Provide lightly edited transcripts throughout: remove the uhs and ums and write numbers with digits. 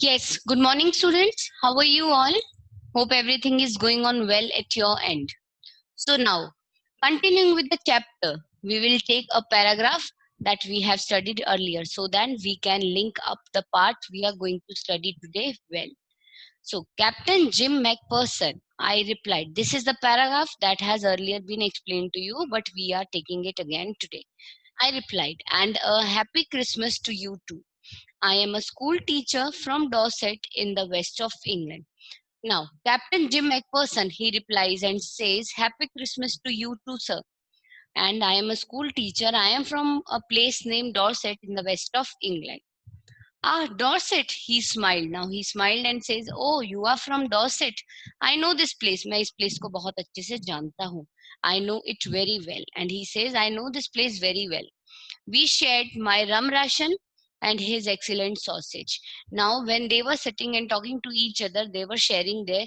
Yes, good morning, students. How are you all? Hope everything is going on well at your end. So, now continuing with the chapter, we will take a paragraph that we have studied earlier so that we can link up the part we are going to study today well. So, Captain Jim McPherson, I replied, this is the paragraph that has earlier been explained to you, but we are taking it again today. I replied, and a happy Christmas to you too. I am a school teacher from Dorset in the west of England. Now, Captain Jim McPherson, he replies and says, Happy Christmas to you too, sir. And I am a school teacher. I am from a place named Dorset in the west of England. Ah, Dorset, he smiled. Now he smiled and says, Oh, you are from Dorset. I know this place. मैं इस place को बहुत अच्छे से जानता हूँ. I know it very well. And he says, I know this place very well. We shared my rum ration and his excellent sausage. Now, when they were sitting and talking to each other, they were sharing their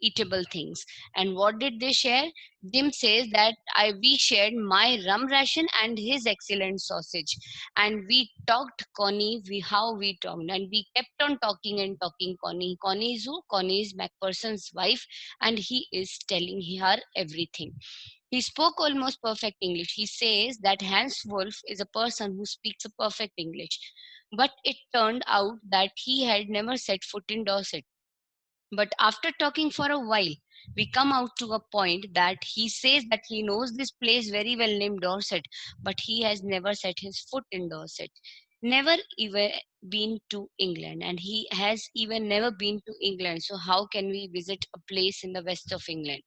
eatable things. And what did they share? Jim says that we shared my rum ration and his excellent sausage. And we talked, Connie, how we talked. And we kept on talking and talking, Connie. Connie is who? Connie is McPherson's wife, and he is telling her everything. He spoke almost perfect English. He says that Hans Wolf is a person who speaks a perfect English. But it turned out that he had never set foot in Dorset. But after talking for a while, we come out to a point that he says that he knows this place very well named Dorset, but he has never set his foot in Dorset. Never even been to England, and he has even never been to England. So, how can we visit a place in the west of England?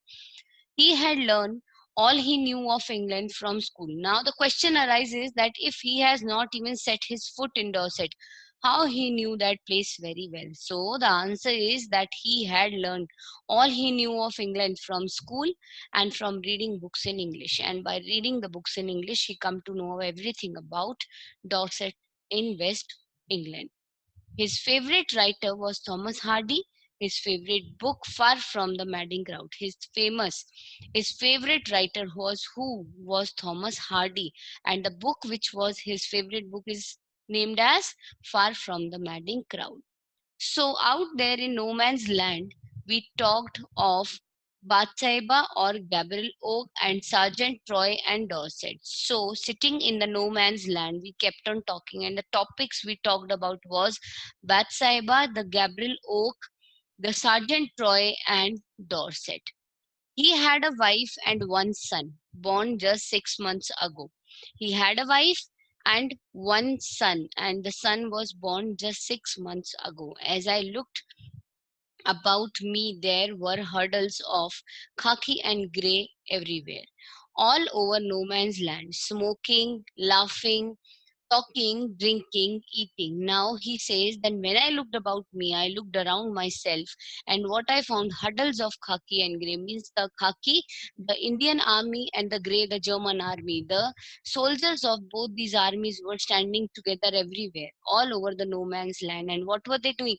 He had learned all he knew of England from school. Now the question arises that if he has not even set his foot in Dorset, how he knew that place very well. So the answer is that he had learned all he knew of England from school and from reading books in English. And by reading the books in English, he come to know everything about Dorset in West England. His favorite writer was Thomas Hardy. His favorite book, Far from the Madding Crowd. His favorite writer was Thomas Hardy, and the book which was his favorite book is named as Far from the Madding Crowd. So out there in no man's land, we talked of Bathsheba or Gabriel Oak and Sergeant Troy and Dorset. So sitting in the no man's land, we kept on talking, and the topics we talked about was Bathsheba, the Gabriel Oak, the Sergeant Troy, and Dorset. He had a wife and one son, born just 6 months ago. He had a wife and one son, and the son was born just 6 months ago. As I looked about me, there were hurdles of khaki and grey everywhere, all over no man's land, smoking, laughing, talking, drinking, eating. Now he says that when I looked about me, I looked around myself, and what I found huddles of khaki and grey means the khaki, the Indian army, and the grey, the German army. The soldiers of both these armies were standing together everywhere, all over the no man's land. And what were they doing?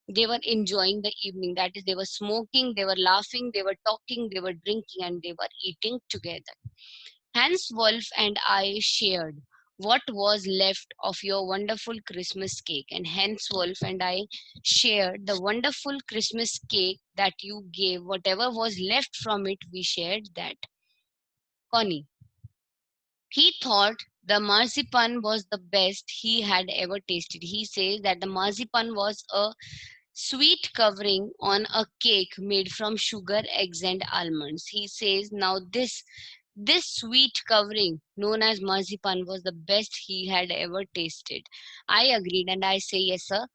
They were enjoying the evening. That is, they were smoking, they were laughing, they were talking, they were drinking, and they were eating together. Hans Wolf and I shared what was left of your wonderful Christmas cake, and Hans Wolf and I shared the wonderful Christmas cake that you gave. Whatever was left from it, we shared that. Connie. He thought the marzipan was the best he had ever tasted. He says that the marzipan was a sweet covering on a cake made from sugar, eggs, and almonds. He says now this sweet covering known as marzipan was the best he had ever tasted. I agreed and I say, yes, sir,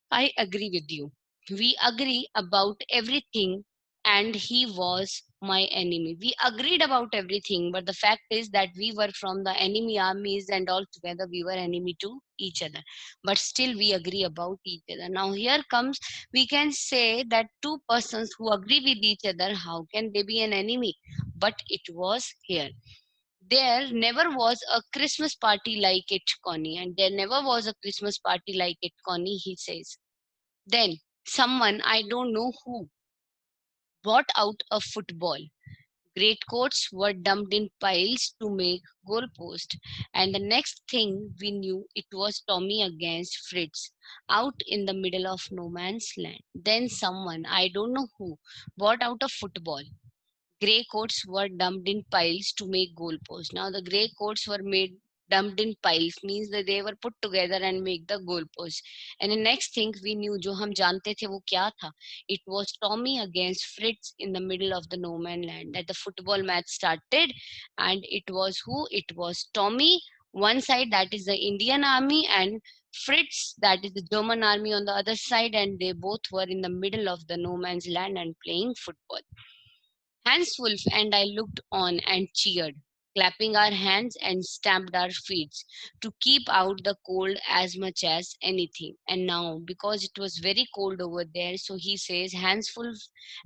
I agree with you. We agree about everything, and he was my enemy. We agreed about everything, but the fact is that we were from the enemy armies, and all together we were enemy to each other. But still, we agree about each other. Now, here comes, we can say that two persons who agree with each other, how can they be an enemy? But it was here. There never was a Christmas party like it, Connie, and there never was a Christmas party like it, Connie, he says. Then someone, I don't know who, brought out a football. Greatcoats were dumped in piles to make goalpost. And the next thing we knew, it was Tommy against Fritz, out in the middle of no man's land. Then someone, I don't know who, brought out a football. Grey coats were dumped in piles to make goalposts. Now the grey coats were made dumped in piles means that they were put together and make the goalposts. And the next thing we knew, जो हम जानते थे वो क्या था? It was Tommy against Fritz in the middle of the no man land. That the football match started, and it was who? It was Tommy. One side, that is the Indian army, and Fritz, that is the German army on the other side, and they both were in the middle of the no man's land and playing football. Hans Wolf and I looked on and cheered, clapping our hands and stamped our feet to keep out the cold as much as anything. And now, because it was very cold over there, so he says, Hans Wolf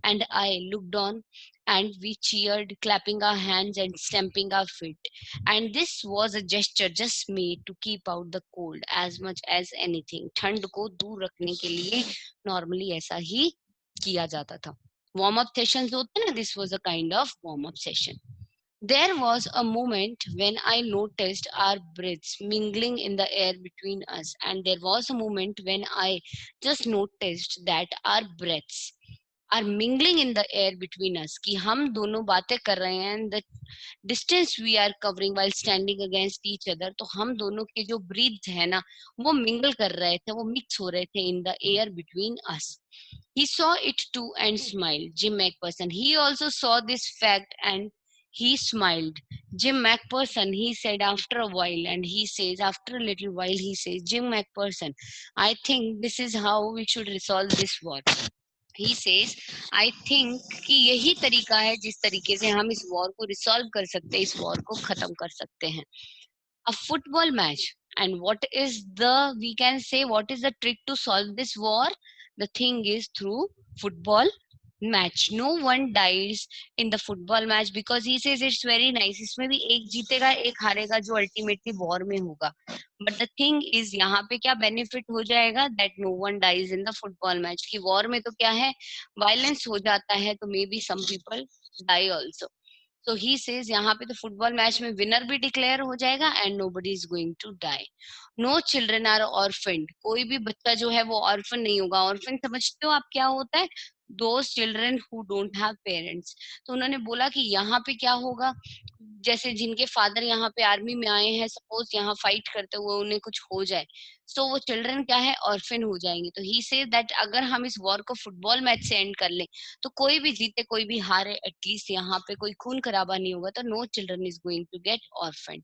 and I looked on and we cheered, clapping our hands and stamping our feet. And this was a gesture just made to keep out the cold as much as anything. ठंड को दूर रखने के लिए normally ऐसा ही किया जाता था. Warm-up sessions होते हैं ना, this was a kind of warm-up session. There was a moment when I noticed our breaths mingling in the air between us, and there was a moment when I just noticed that our breaths are mingling in the air between us, कि हम दोनों बातें कर रहे हैं, and the distance we are covering while standing against each other, तो हम दोनों के जो breath है ना, वो mingle कर रहे थे, वो mix हो रहे थे in the air between us. He saw it too and smiled. Jim McPherson. He also saw this fact and he smiled. Jim McPherson, he said after a while, and he says after a little while, he says, Jim McPherson, I think this is how we should resolve this war. He says, I think कि यही तरीका है जिस तरीके से हम इस war को रिसॉल्व कर सकते हैं, इस वॉर को खत्म कर सकते हैं. A football match. And what is the, we can say, what is the trick to solve this war? The thing is through football match. No one dies in the football match because he says it's very nice. इसमें भी एक जीतेगा एक हारेगा जो ultimately war में होगा. But the thing is यहाँ पे क्या benefit हो जाएगा? That no one dies in the football match. कि war में तो क्या है? Violence हो जाता है तो maybe some people die also. So he says यहाँ पे तो फुटबॉल मैच में विनर भी डिक्लेयर हो जाएगा and nobody is going to die. No children are orphan. कोई भी बच्चा जो है वो ऑर्फन नहीं होगा. ऑर्फन समझते हो आप क्या होता है? Those children who don't have parents. तो उन्होंने बोला कि यहाँ पे क्या होगा, जैसे जिनके फादर यहाँ पे आर्मी में आए हैं, सपोज यहाँ फाइट करते हुए उन्हें कुछ हो जाए, सो वो चिल्ड्रन क्या है, ऑर्फन हो जाएंगे. तो ही से दैट अगर हम इस वॉर को फुटबॉल मैच से एंड कर लें तो कोई भी जीते कोई भी हारे, एटलीस्ट यहाँ पे कोई खून खराबा नहीं होगा. तो no children is going to get orphan.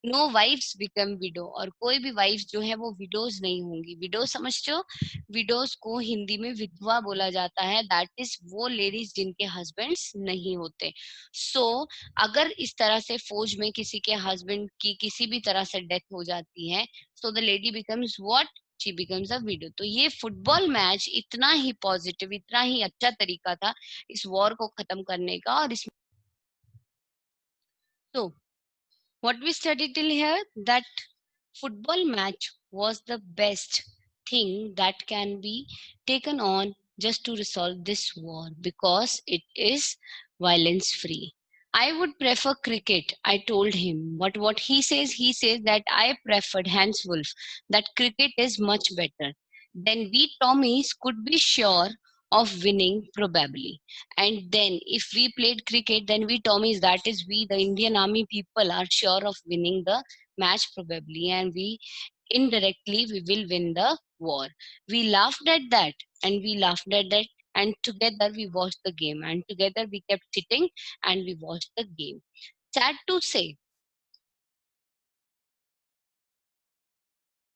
No wifes become widow. और कोई भी वाइफ जो है वो विडोज नहीं होंगी. विडो समझते हो? विडोज को हिंदी में विधवा बोला जाता है. दैट इज वो लेडीज जिनके हस्बैंड्स नहीं होते. सो अगर इस तरह से फौज में किसी के हस्बैंड की किसी भी तरह से डेथ हो जाती है, so the lady becomes what? She becomes a window. तो ये फुटबॉल मैच इतना ही पॉजिटिव, इतना ही अच्छा तरीका था इस वॉर को खत्म करने का. और इस तो what we studied till here, that football match was the best thing that can be taken on just to resolve this war because it is violence free. I would prefer cricket, I told him. But what he says that I preferred Hans Wolf, that cricket is much better. Then we Tommies could be sure of winning probably. And then if we played cricket, then we Tommies, that is we the Indian army people are sure of winning the match probably, and we indirectly we will win the war. We laughed at that and we laughed at that, and together we watched the game, and together we kept sitting and we watched the game. Sad to say,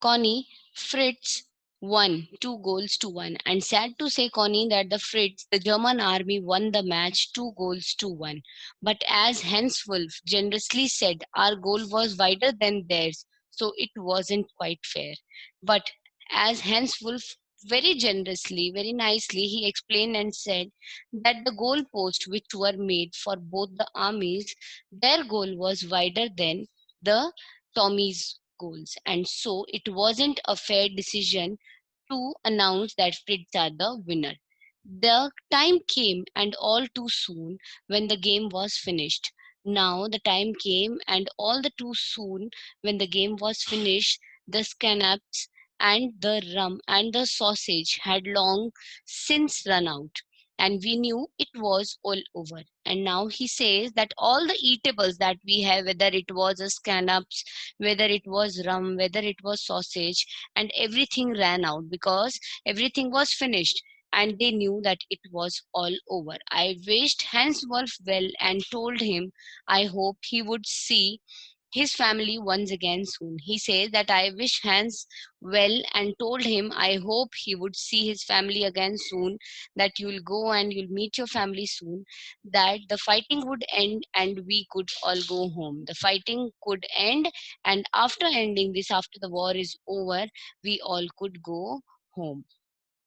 Connie, Fritz won 2 goals to 1. And sad to say, Connie, that the Fritz, the German army, won the match 2 goals to 1. But as Hans Wolf generously said, our goal was wider than theirs, so it wasn't quite fair. But as Hans Wolf very generously, very nicely, he explained and said that the goalposts which were made for both the armies, their goal was wider than the Tommy's goals. And so it wasn't a fair decision to announce that Fritz are the winner. The time came, and all too soon, when the game was finished. Now the time came, and all the too soon, when the game was finished, the scallops and the rum and the sausage had long since run out, and we knew it was all over. And now he says that all the eatables that we have, whether it was a scallops, whether it was rum, whether it was sausage, and everything ran out because everything was finished, and they knew that it was all over. I wished Hans Wolf well and told him I hoped he would see his family once again soon. He says that I wish Hans well and told him I hope he would see his family again soon, that you'll go and you'll meet your family soon, that the fighting would end and we could all go home. The fighting could end, and after ending this, after the war is over, we all could go home.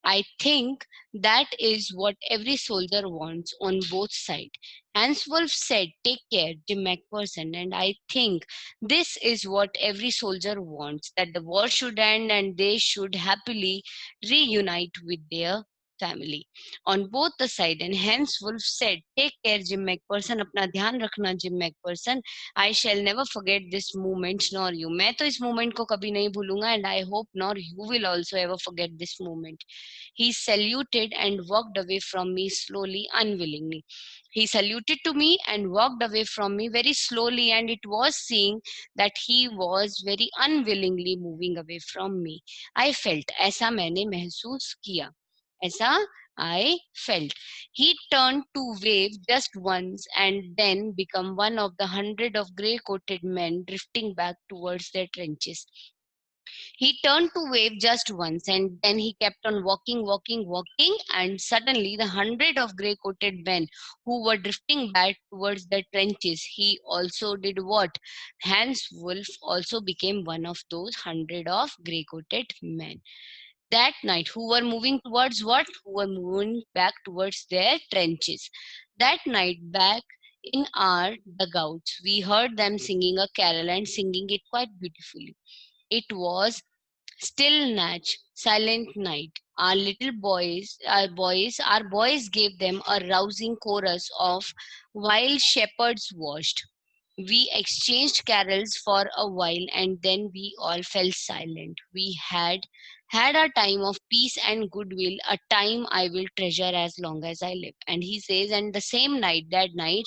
I think that is what every soldier wants on both sides. Hans Wolf said, "Take care, Jim McPherson," and I think this is what every soldier wants, that the war should end and they should happily reunite with their family on both the side. And Hans Wolf said, "Take care, Jim McPherson, अपना ध्यान रखना, Jim McPherson. I shall never forget this moment, nor you." मैं तो इस moment को कभी नहीं भूलूंगा, and I hope nor you will also ever forget this moment. He saluted and walked away from me slowly, unwillingly. He saluted to me and walked away from me very slowly, and it was seeing that he was very unwillingly moving away from me. I felt, ऐसा मैंने महसूस किया. ऐसा I felt. He turned to wave just once and then become one of the hundred of grey coated men drifting back towards their trenches. He turned to wave just once, and then he kept on walking, walking, walking, and suddenly the hundred of grey coated men who were drifting back towards the trenches, he also did what? Hans Wolf also became one of those hundred of grey coated men. That night, who were moving towards what? Who were moving back towards their trenches. That night, back in our dugouts, we heard them singing a carol and singing it quite beautifully. It was Still Natch, Silent Night. Our boys gave them a rousing chorus of While Shepherds Watched. We exchanged carols for a while and then we all fell silent. We had a time of peace and goodwill, a time I will treasure as long as I live. And he says, and the same night, that night,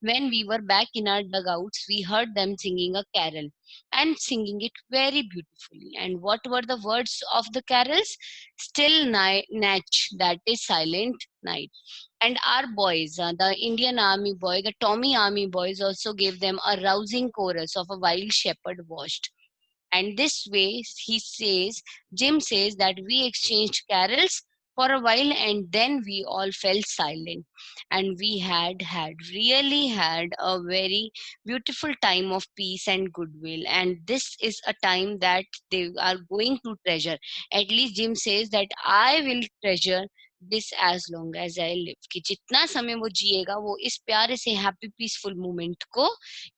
when we were back in our dugouts, we heard them singing a carol and singing it very beautifully. And what were the words of the carols? Still night, Natch, that is silent night. And our boys, the Indian Army boy, the Tommy Army boys, also gave them a rousing chorus of a wild shepherd watched. And this way, Jim says that we exchanged carols for a while and then we all fell silent. And we really had a very beautiful time of peace and goodwill. And this is a time that they are going to treasure. At least Jim says that I will treasure this as long as I live. कि जितना समय वो जिएगा वो इस प्यारे से happy peaceful moment को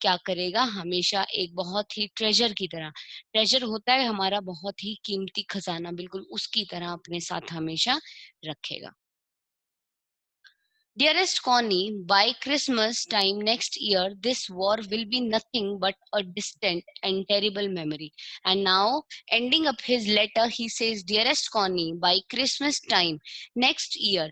क्या करेगा, हमेशा एक बहुत ही ट्रेजर की तरह, ट्रेजर होता है हमारा बहुत ही कीमती खजाना, बिल्कुल उसकी तरह अपने साथ हमेशा रखेगा. Dearest Connie, by Christmas time next year, this war will be nothing but a distant and terrible memory. And now, ending up his letter, he says, Dearest Connie, by Christmas time next year,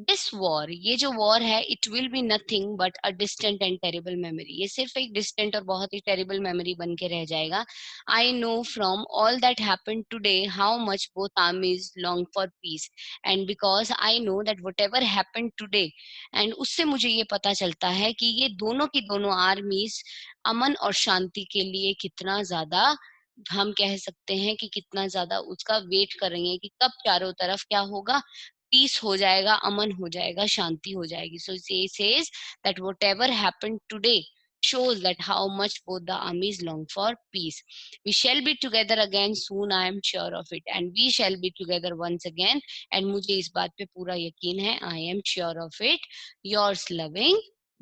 this war, ये जो war है, it will be nothing but a distant and terrible memory. ये सिर्फ एक distant और बहुत ही terrible memory बन के रह जाएगा. I know from all that happened today how much both armies long for peace. And because I know that whatever happened today, and उससे मुझे ये पता चलता है कि ये दोनों की दोनों आर्मीज अमन और शांति के लिए कितना ज्यादा, हम कह सकते हैं कि कितना ज्यादा उसका वेट कर रही हैं कि कब चारों तरफ क्या होगा, पीस हो जाएगा, अमन हो जाएगा, शांति हो जाएगी. सो it says that whatever happened today shows that how much both the armies long for peace. We shall be together again soon, I am sure of it, and we shall be together once again. And मुझे इस बात पे पूरा यकीन है, I am sure of it. Yours loving,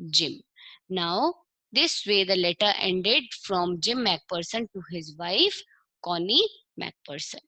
Jim. Now, this way the letter ended from Jim McPherson to his wife, Connie McPherson.